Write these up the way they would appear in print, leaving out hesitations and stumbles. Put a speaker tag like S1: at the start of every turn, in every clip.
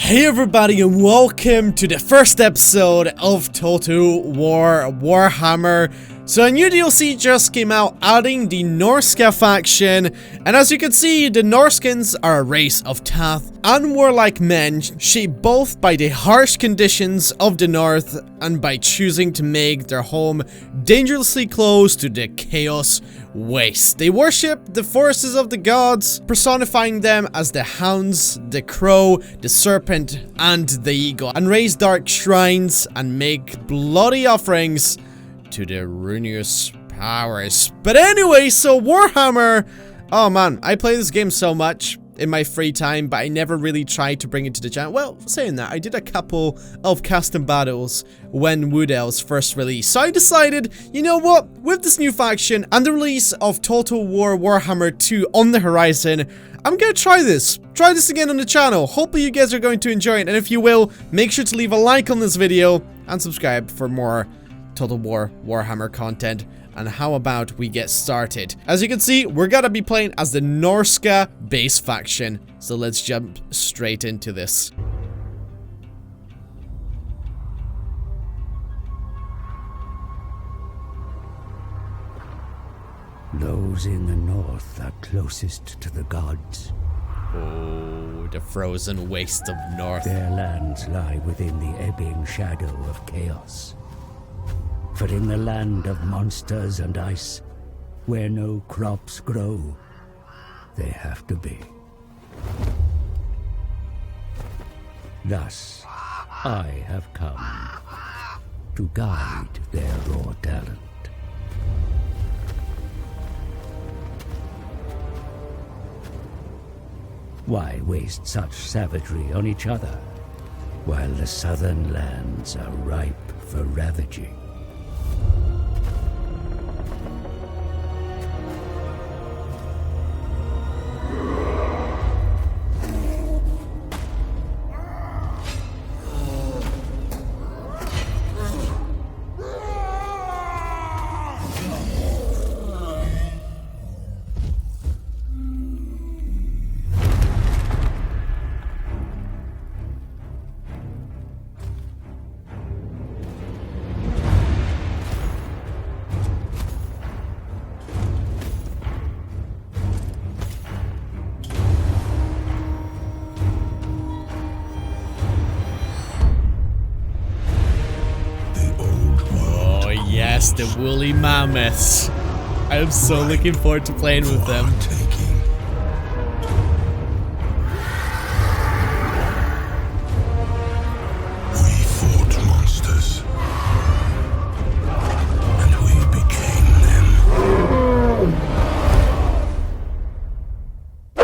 S1: Hey everybody, and welcome to the first episode of Total War Warhammer. So a new DLC just came out adding the Norsca faction, and as you can see, the Norscans are a race of tough, unwarlike men shaped both by the harsh conditions of the north and by choosing to make their home dangerously close to the chaos waste. They worship the forces of the gods, personifying them as the hounds, the crow, the serpent, and the eagle, and raise dark shrines and make bloody offerings to the ruinous powers. But anyway, so Warhammer, oh man, I play this game so much in my free time, but I never really tried to bring it to the channel. Well, saying that, I did a couple of custom battles when Wood Elves first released, so I decided, you know what, with this new faction and the release of Total War Warhammer 2 on the horizon, I'm gonna try this again on the channel. Hopefully you guys are going to enjoy it, and if you will, make sure to leave a like on this video and subscribe for more Total War Warhammer content. And how about we get started? As you can see, we're gonna be playing as the Norsca base faction, so let's jump straight into this.
S2: Those in the north are closest to the gods.
S1: Oh, the frozen waste of north.
S2: Their lands lie within the ebbing shadow of chaos. For in the land of monsters and ice, where no crops grow, they have to be. Thus, I have come to guide their raw talent. Why waste such savagery on each other, while the southern lands are ripe for ravaging?
S1: Yes, the woolly mammoths. I am so looking forward to playing with them.
S3: We fought monsters, and we became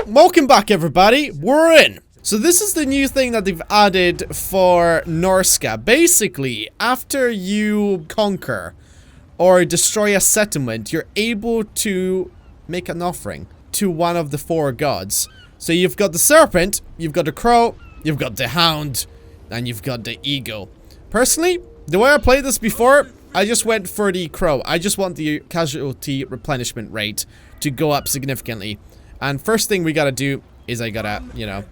S3: them.
S1: Welcome back, everybody. We're in. So this is the new thing that they've added for Norsca. Basically, after you conquer or destroy a settlement, you're able to make an offering to one of the four gods. So you've got the serpent, you've got the crow, you've got the hound, and you've got the eagle. Personally, the way I played this before, I just went for the crow. I just want the casualty replenishment rate to go up significantly. And first thing we gotta do is I gotta, you know,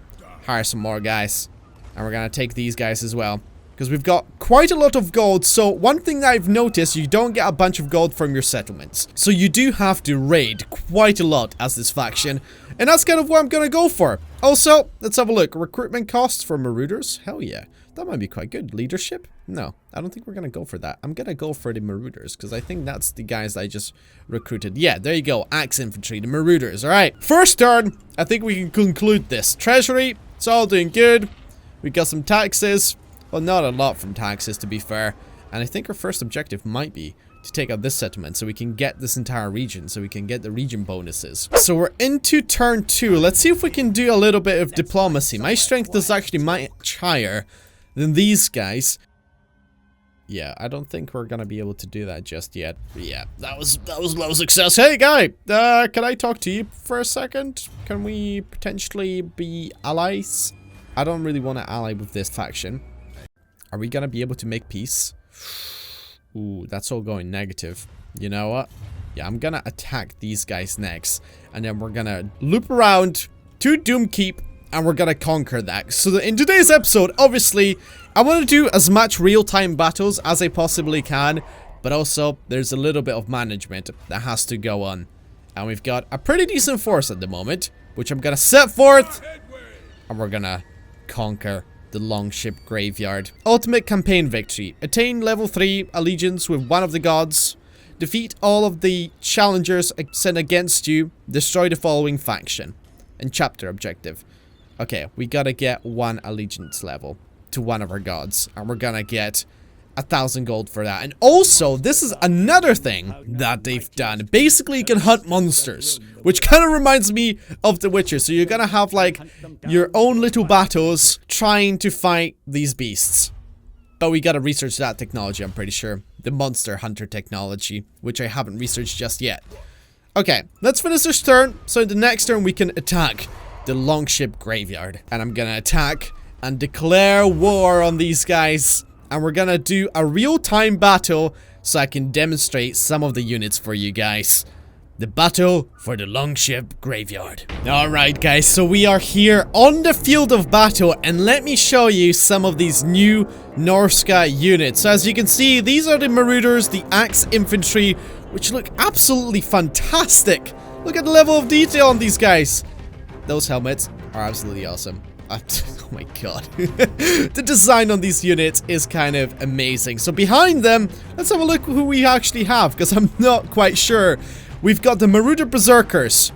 S1: hire some more guys. And we're gonna take these guys as well, because we've got quite a lot of gold. So one thing that I've noticed, you don't get a bunch of gold from your settlements. So you do have to raid quite a lot as this faction. And that's kind of what I'm going to go for. Also, let's have a look. Recruitment costs for Marauders? Hell yeah. That might be quite good. Leadership? No, I don't think we're going to go for that. I'm going to go for the Marauders, because I think that's the guys I just recruited. Yeah, there you go. Axe Infantry, the Marauders. Alright, first turn, I think we can conclude this. Treasury, it's all doing good. We got some taxes. Well, not a lot from taxes, to be fair. And I think our first objective might be to take out this settlement so we can get this entire region, so we can get the region bonuses. So we're into turn 2. Let's see if we can do a little bit of diplomacy. My strength is actually much higher than these guys. Yeah, I don't think we're gonna be able to do that just yet. But yeah, that was low success. Hey guy, can I talk to you for a second? Can we potentially be allies? I don't really want to ally with this faction. Are we gonna be able to make peace? Ooh, that's all going negative. You know what? Yeah, I'm gonna attack these guys next. And then we're gonna loop around to Doomkeep and we're gonna conquer that. So in today's episode, obviously, I want to do as much real-time battles as I possibly can, but also there's a little bit of management that has to go on. And we've got a pretty decent force at the moment, which I'm gonna set forth, and we're gonna conquer the Longship Graveyard. Ultimate campaign victory. Attain level 3 allegiance with one of the gods. Defeat all of the challengers sent against you. Destroy the following faction. And chapter objective. Okay, we gotta get 1 allegiance level to one of our gods. And we're gonna get 1,000 gold for that. And also, this is another thing that they've done. Basically, you can hunt monsters, which kind of reminds me of The Witcher. So you're gonna have like your own little battles trying to fight these beasts. But we gotta research that technology, I'm pretty sure. The monster hunter technology, which I haven't researched just yet. Okay, let's finish this turn. So in the next turn, we can attack the Longship Graveyard. And I'm gonna attack and declare war on these guys. And we're gonna do a real-time battle so I can demonstrate some of the units for you guys. The battle for the Longship Graveyard. Alright guys, so we are here on the field of battle, and let me show you some of these new Norsca units. So as you can see, these are the Marauders, the Axe Infantry, which look absolutely fantastic. Look at the level of detail on these guys. Those helmets are absolutely awesome. Oh my god. The design on these units is kind of amazing. So behind them, let's have a look who we actually have, because I'm not quite sure. We've got the Marauder Berserkers.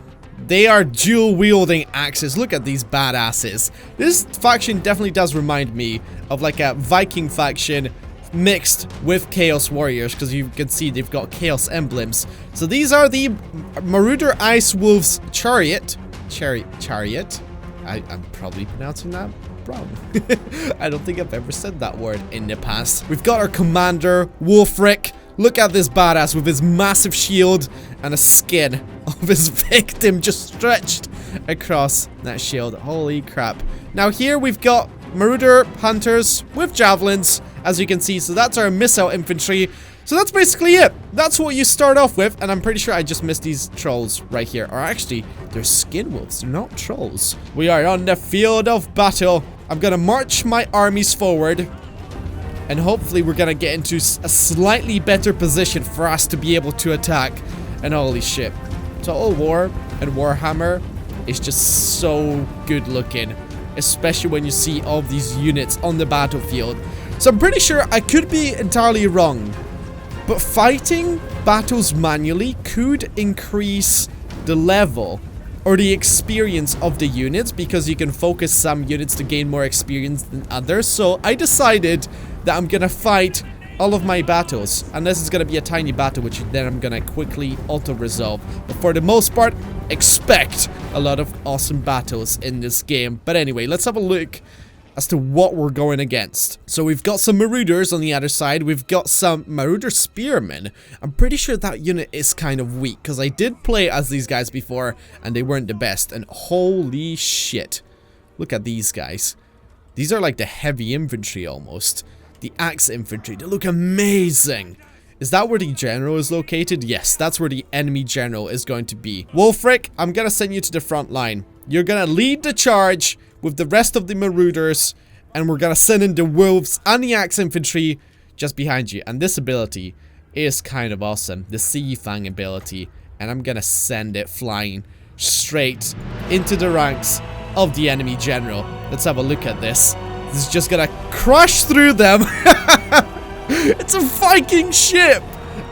S1: They are dual-wielding axes. Look at these badasses. This faction definitely does remind me of like a Viking faction mixed with Chaos Warriors, because you can see they've got Chaos emblems. So these are the Marauder Ice Wolves Chariot. Chariot? I'm probably pronouncing that wrong. I don't think I've ever said that word in the past. We've got our commander, Wulfric. Look at this badass with his massive shield and a skin of his victim just stretched across that shield. Holy crap. Now here we've got Marauder Hunters with javelins, as you can see. So that's our missile infantry. So that's basically it. That's what you start off with. And I'm pretty sure I just missed these trolls right here. Or actually, they're skin wolves. They're not trolls. We are on the field of battle. I'm going to march my armies forward. And hopefully we're going to get into a slightly better position for us to be able to attack. And holy shit. Total War and Warhammer is just so good looking. Especially when you see all of these units on the battlefield. So I'm pretty sure I could be entirely wrong. But fighting battles manually could increase the level or the experience of the units, because you can focus some units to gain more experience than others. So I decided that I'm gonna fight all of my battles, unless it's gonna be a tiny battle, which then I'm gonna quickly auto-resolve. But for the most part, expect a lot of awesome battles in this game. But anyway, let's have a look as to what we're going against. So we've got some Marauders on the other side. We've got some Marauder Spearmen. I'm pretty sure that unit is kind of weak, because I did play as these guys before and they weren't the best. And holy shit. Look at these guys. These are like the heavy infantry almost. The Axe Infantry. They look amazing. Is that where the general is located? Yes, that's where the enemy general is going to be. Wulfric, I'm gonna send you to the front line. You're gonna lead the charge with the rest of the Marauders, and we're gonna send in the Wolves and the Axe Infantry just behind you. And this ability is kind of awesome, the Sea Fang ability, and I'm gonna send it flying straight into the ranks of the enemy general. Let's have a look at this. This is just gonna crush through them. It's a Viking ship.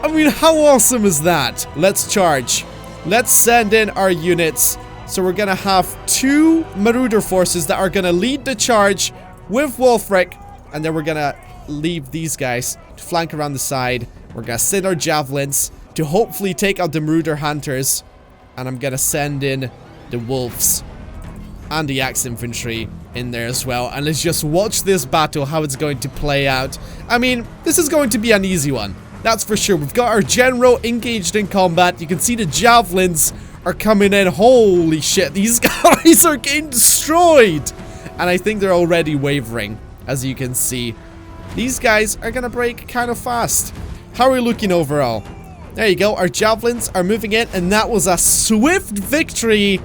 S1: I mean, how awesome is that? Let's charge. Let's send in our units. So we're gonna have 2 Marauder forces that are gonna lead the charge with Wulfric, and then we're gonna leave these guys to flank around the side. We're gonna send our javelins to hopefully take out the Marauder Hunters, and I'm gonna send in the Wolves and the Axe Infantry in there as well. And let's just watch this battle, how it's going to play out. I mean, this is going to be an easy one, that's for sure. We've got our general engaged in combat. You can see the javelins are coming in. Holy shit, these guys are getting destroyed. And I think they're already wavering, as you can see. These guys are gonna break kind of fast. How are we looking overall? There you go, our javelins are moving in, and that was a swift victory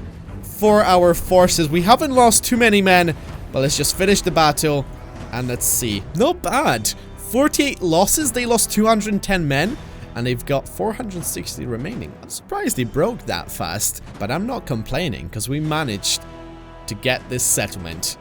S1: for our forces. We haven't lost too many men, but let's just finish the battle and let's see. Not bad. 48 losses. They lost 210 men and they've got 460 remaining. I'm surprised they broke that fast, but I'm not complaining because we managed to get this settlement.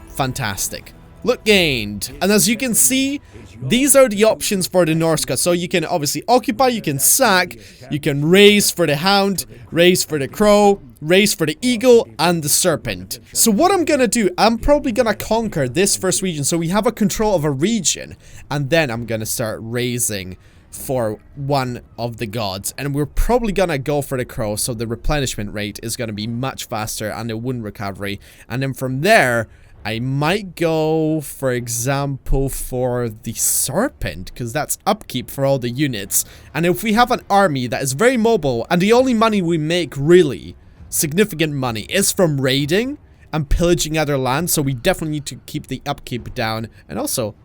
S1: Fantastic. Look gained. And as you can see, these are the options for the Norsca. So you can obviously occupy, you can sack, you can raise for the hound, raise for the crow, raise for the eagle, and the serpent. So what I'm gonna do, I'm probably gonna conquer this first region so we have a control of a region. And then I'm gonna start raising for one of the gods. And we're probably gonna go for the crow, so the replenishment rate is gonna be much faster and the wound recovery. And then from there, I might go, for example, for the serpent, because that's upkeep for all the units. And if we have an army that is very mobile, and the only money we make, really, significant money, is from raiding and pillaging other lands, so we definitely need to keep the upkeep down. And also,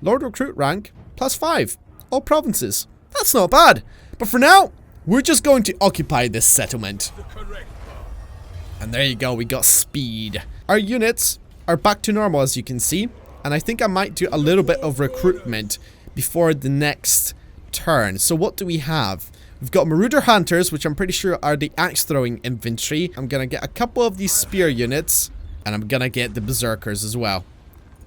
S1: Lord Recruit rank, +5, all provinces. That's not bad. But for now, we're just going to occupy this settlement. And there you go, we got speed. Our units are back to normal, as you can see, and I think I might do a little bit of recruitment before the next turn. So what do we have? We've got Marauder Hunters, which I'm pretty sure are the axe throwing infantry. I'm gonna get a couple of these spear units, and I'm gonna get the berserkers as well.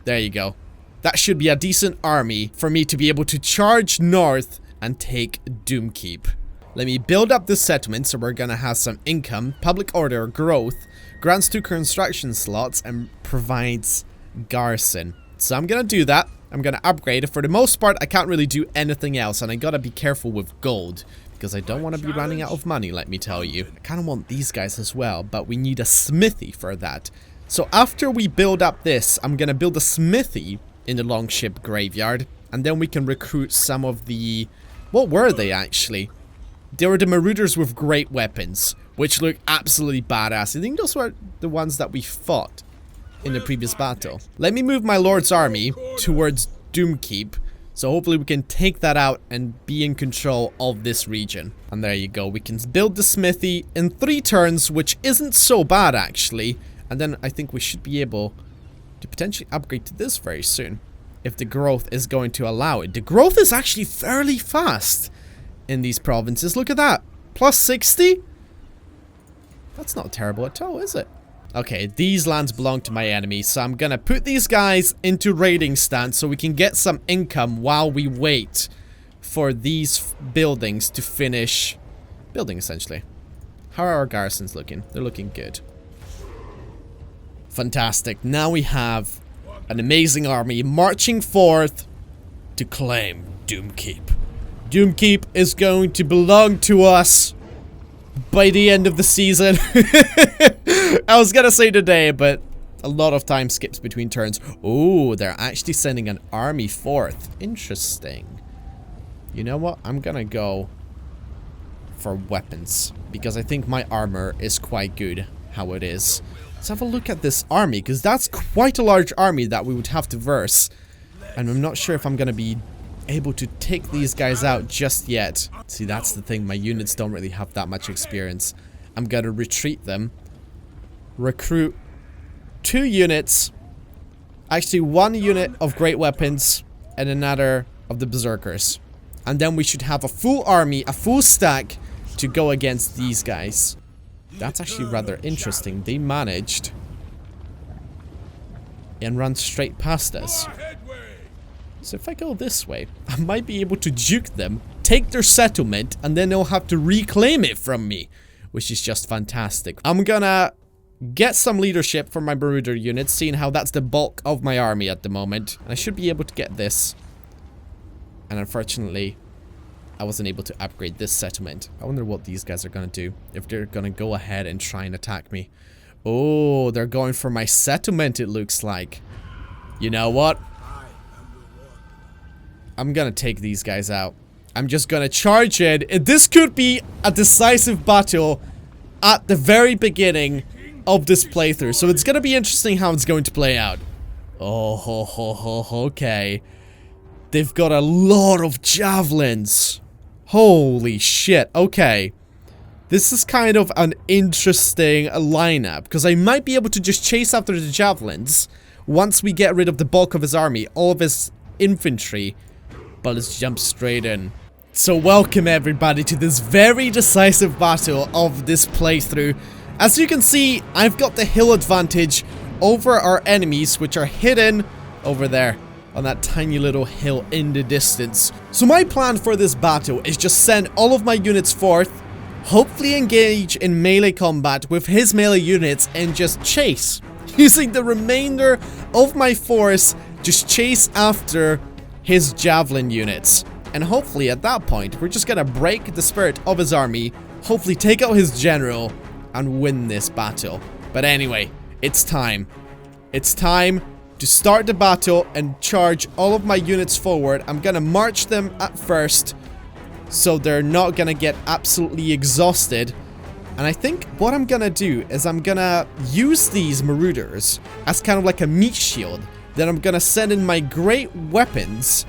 S1: There you go. That should be a decent army for me to be able to charge north and take Doomkeep. Let me build up this settlement so we're gonna have some income, public order, growth, grants 2 construction slots, and provides garrison. So I'm gonna do that. I'm gonna upgrade it. For the most part, I can't really do anything else, and I gotta be careful with gold because I don't want to be running out of money, let me tell you. I kind of want these guys as well, but we need a smithy for that. So after we build up this, I'm gonna build a smithy in the Longship Graveyard, and then we can recruit some of the... What were they actually? They were the Marauders with great weapons, which look absolutely badass. I think those were the ones that we fought in the previous battle. Let me move my Lord's army towards Doomkeep, so hopefully we can take that out and be in control of this region. And there you go, we can build the smithy in 3 turns, which isn't so bad actually. And then I think we should be able to potentially upgrade to this very soon, if the growth is going to allow it. The growth is actually fairly fast in these provinces. Look at that, +60. That's not terrible at all, is it? Okay, these lands belong to my enemy, so I'm gonna put these guys into raiding stance so we can get some income while we wait for these buildings to finish building, essentially. How are our garrisons looking? They're looking good. Fantastic. Now we have an amazing army marching forth to claim Doomkeep. Doomkeep is going to belong to us by the end of the season. I was gonna say today, but a lot of time skips between turns. Oh, they're actually sending an army forth. Interesting. You know what? I'm gonna go for weapons, because I think my armor is quite good how it is. Let's have a look at this army, because that's quite a large army that we would have to verse. And I'm not sure if I'm gonna be able to take these guys out just yet. See, that's the thing, my units don't really have that much experience. I'm gonna retreat them, recruit 2 units, actually 1 unit of great weapons and another of the berserkers, and then we should have a full army, a full stack to go against these guys. That's actually rather interesting. They managed and run straight past us. So if I go this way, I might be able to juke them, take their settlement, and then they'll have to reclaim it from me, which is just fantastic. I'm gonna get some leadership for my Marauder units, seeing how that's the bulk of my army at the moment. And I should be able to get this. And unfortunately, I wasn't able to upgrade this settlement. I wonder what these guys are gonna do, if they're gonna go ahead and try and attack me. Oh, they're going for my settlement, it looks like. You know what? I'm gonna take these guys out. I'm just gonna charge it. This could be a decisive battle at the very beginning of this playthrough. So it's gonna be interesting how it's going to play out. Oh, okay. They've got a lot of javelins. Holy shit. Okay. This is kind of an interesting lineup, because I might be able to just chase after the javelins once we get rid of the bulk of his army, all of his infantry. But let's jump straight in. So welcome everybody to this very decisive battle of this playthrough. As you can see, I've got the hill advantage over our enemies, which are hidden over there on that tiny little hill in the distance. So my plan for this battle is just send all of my units forth, hopefully engage in melee combat with his melee units, and just chase. Using the remainder of my force, just chase after his javelin units. And hopefully at that point, we're just gonna break the spirit of his army, hopefully take out his general, and win this battle. But anyway, it's time. It's time to start the battle and charge all of my units forward. I'm gonna march them at first, so they're not gonna get absolutely exhausted. And I think what I'm gonna do is I'm gonna use these marauders as kind of like a meat shield. Then I'm gonna send in my great weapons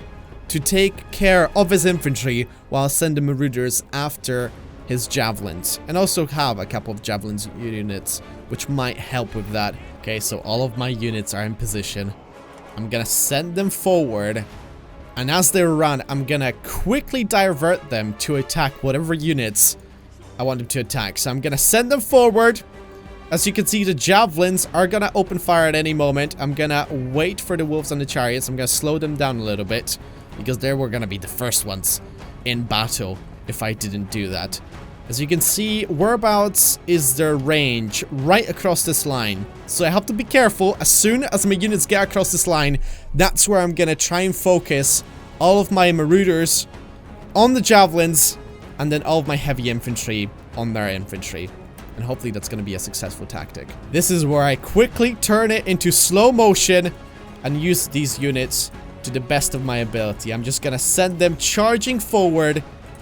S1: to take care of his infantry while I send the marauders after his javelins. And also have a couple of javelins units, which might help with that. Okay, so all of my units are in position. I'm gonna send them forward. And as they run, I'm gonna quickly divert them to attack whatever units I want them to attack. So I'm gonna send them forward. As you can see, the javelins are gonna open fire at any moment. I'm gonna wait for the wolves and the chariots. I'm gonna slow them down a little bit, because they were gonna be the first ones in battle if I didn't do that. As you can see, whereabouts is their range? Right across this line. So I have to be careful. As soon as my units get across this line, that's where I'm gonna try and focus all of my marauders on the javelins, and then all of my heavy infantry on their infantry. And hopefully that's gonna be a successful tactic. This is where I quickly turn it into slow motion and use these units to the best of my ability. I'm just gonna send them charging forward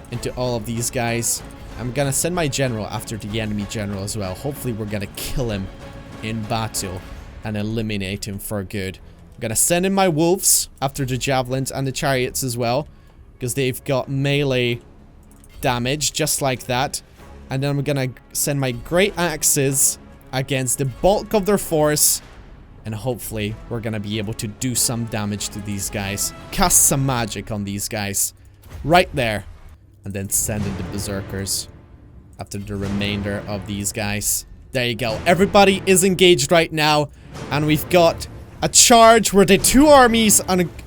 S1: into all of these guys. I'm gonna send my general after the enemy general as well. Hopefully we're gonna kill him in battle and eliminate him for good. I'm gonna send in my wolves after the javelins and the chariots as well, because they've got melee damage just like that. And then I'm gonna send my great axes against the bulk of their force, and hopefully we're gonna be able to do some damage to these guys. Cast some magic on these guys right there. And then send in the berserkers after the remainder of these guys. There you go. Everybody is engaged right now. And we've got a charge where the two armies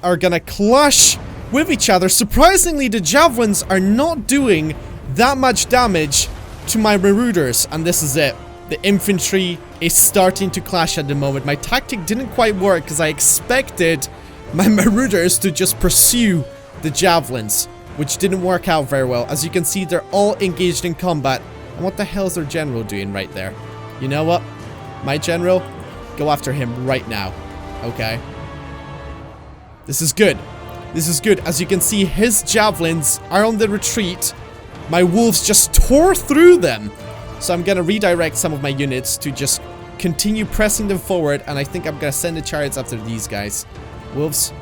S1: are gonna clash with each other. Surprisingly, the javelins are not doing that much damage to my marauders. And this is it. The infantry is starting to clash at the moment. My tactic didn't quite work because I expected my marauders to just pursue the javelins, which didn't work out very well. As you can see, they're all engaged in combat. And what the hell is their general doing right there? You know what? My general, go after him right now. Okay. This is good. This is good. As you can see, his javelins are on the retreat. My wolves just tore through them. So I'm gonna redirect some of my units to just continue pressing them forward. And I think I'm gonna send the chariots after these guys. Wolves,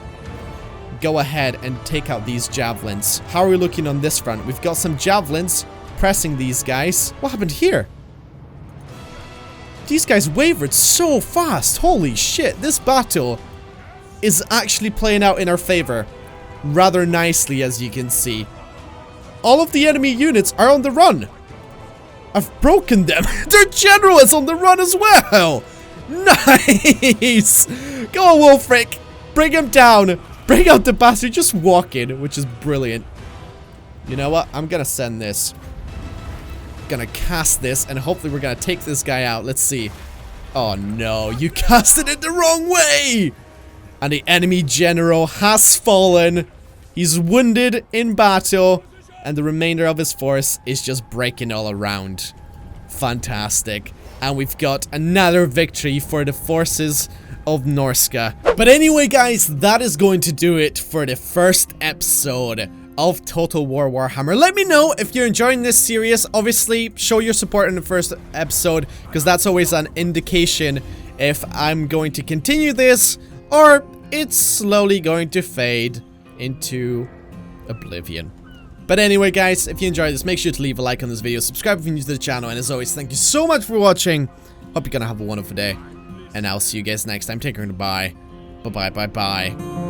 S1: go ahead and take out these javelins. How are we looking on this front? We've got some javelins pressing these guys. What happened here? These guys wavered so fast. Holy shit. This battle is actually playing out in our favor rather nicely, as you can see. All of the enemy units are on the run. I've broken them. Their general is on the run as well. Nice. Go on, Wolfric. Bring him down. Bring out the bastard, just walk in, which is brilliant. You know what? I'm gonna send this. Gonna cast this, and hopefully we're gonna take this guy out. Let's see. Oh no, you casted it the wrong way! And the enemy general has fallen. He's wounded in battle, and the remainder of his force is just breaking all around. Fantastic. And we've got another victory for the forces of Norsca. But anyway, guys, that is going to do it for the first episode of Total War Warhammer. Let me know if you're enjoying this series. Obviously, show your support in the first episode, because that's always an indication if I'm going to continue this or it's slowly going to fade into oblivion. But anyway, guys, if you enjoyed this, make sure to leave a like on this video, subscribe if you're new to the channel, and as always, thank you so much for watching. Hope you're gonna have a wonderful day, and I'll see you guys next time. Take care and bye. Bye-bye, bye-bye.